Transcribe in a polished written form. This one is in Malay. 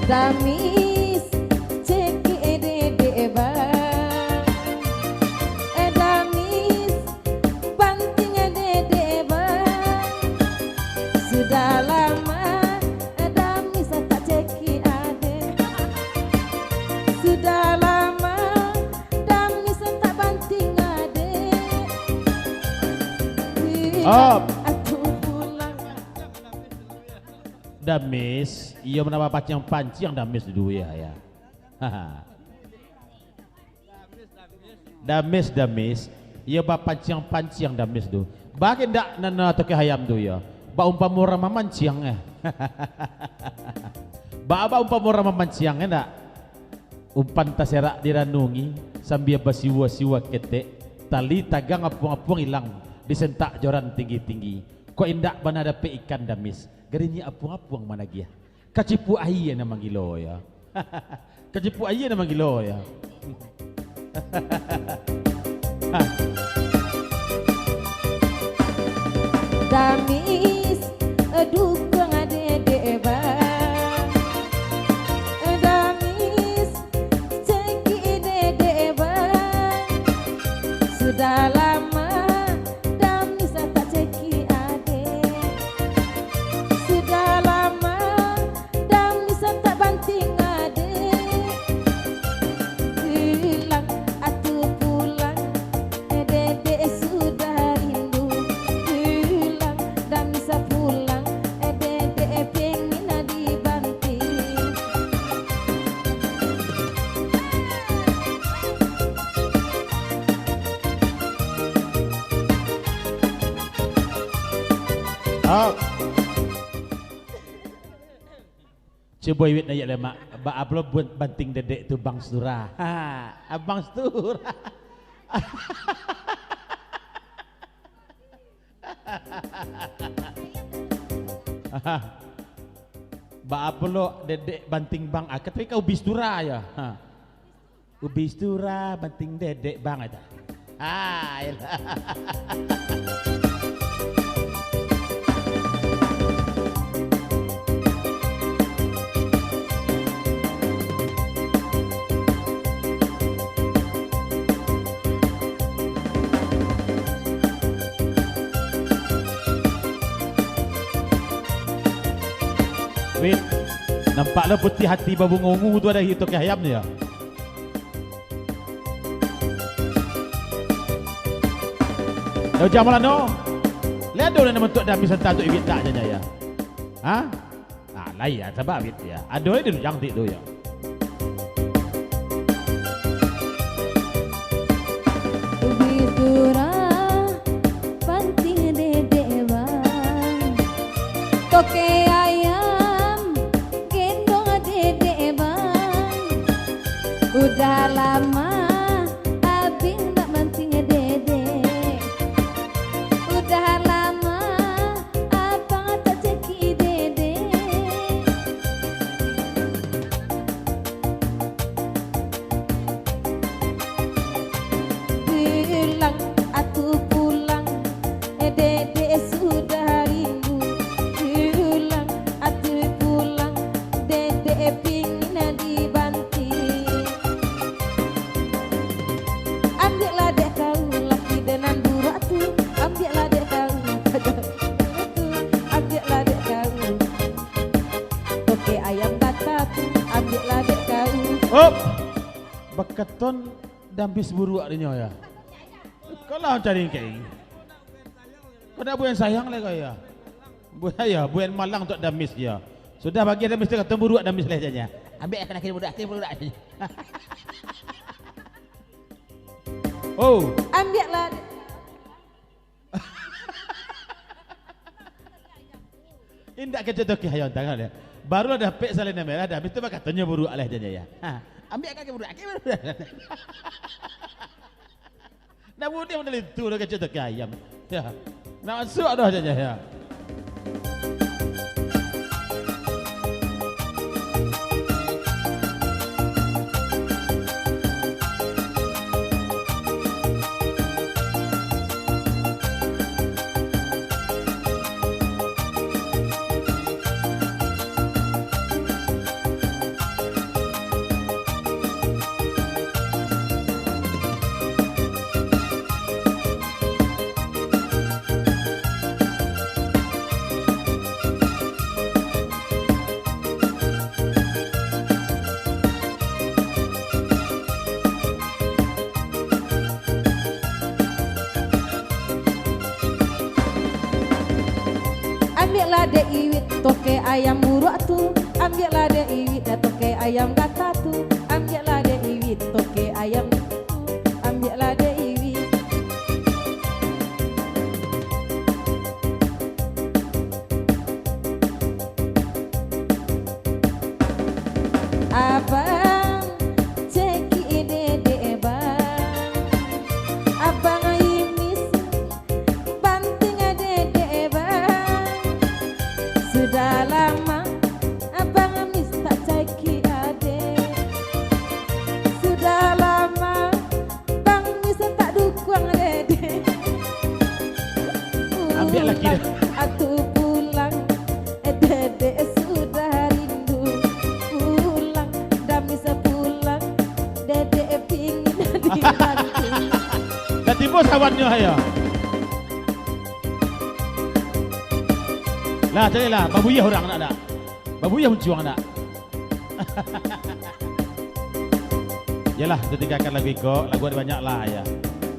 Damis ceki dede bang, damis banting dede bang. Sudah lama damis tak ceki ade, sudah lama damis tak banting ade. Aku pulang. Damis, iya menapa pancing damis dulu ya. Damis, iya bapak pancing damis dulu. Bagi ndak nana toke hayam tu ya. Ba umpama orang mamanciang Ba umpama orang mamanciang ndak. Umpan taserak diranungi sambil basiwa-siwa ketek tali tagang apung-apung hilang disentak joran tinggi-tinggi. Kok indak mana ada pe ikan damis. Garinya apung-apung mana dia. Kacipu air nama gilo ya. Kacipu air nama gilo ya. Damis dukung dede bang, damis ceki dede bang. Sudah lama damis tak ceki ade, sudah lama damis tak banting ade. Hilang atu pulang dede sudah rindu. Hilang damis pulang dede pengen dibanting. Coba iwit na ya lemak. Ba ablo buat banting dedek tu bang Stura. Abang Stura. Ba ablo dedek banting bang. Tapi kau ubi Stura ya. Ubi Stura banting dedek bang aja. Wait, nampaklah putih hati babu ngungu tu ada hidup ke ayam ni ya. Dah jam malam no. Lihat dulu nama tok dah bisa tahu ibit tak aja ya. Hah? Ah, lain ya, sebab ibit ya. Ada ni dulu yang tu ya. Ubi Stura banting dede bang, toke ayam gendong dede bang. Udah lama abing tak banting dede, udah lama abang tak ceki dede. Hilang atu pulang dede sudah rindu. Hilang atu pulang dede pingin dibanting. Ambillah dek kau laki dengan burak tu, ambillah dek kau. Ambillah dek kau. Oke ayam kata tu, ambillah dek kau. Oh, beketon dampis buruak ni ya. Kalau cari kain, kau nak buat sayang lagi ya. Buat malang untuk damis dia. Sudah bagi damis dia ketemu buruak damis lejanya. Ambil akan akhir budak aja. Oh, Ambillah. indak kerja tu hayon tangan dia. Baru ada pek salin merah dah. Mesti bakal tanya buruak lejanya ya. Ambil akan budak. Nak buat dia model itu dah kerja tu ayam. Ya, nak masuk dah aja ya. ayam buruk tu, ambillah dek iwit. Toke ayam kata tu, ambillah dek iwit. Toke ayam tu, ambillah dek iwit. Abang ceki dede bang, abang imis banting dede bang. Sudah lama abang imis tak ceki ade. Sudah lama bang imis tak dukung dede. Ambil lagi dah. Atu pulang, dede sudah rindu. Pulang, dah bisa pulang, dede pingin dibantu. Dah tiba sahabatnya saya. Lah carilah babuyah orang nak tak? Babuyah mencuang tak? Yalah, kita tinggalkan lagu ikut, lagu ada banyak lah ya.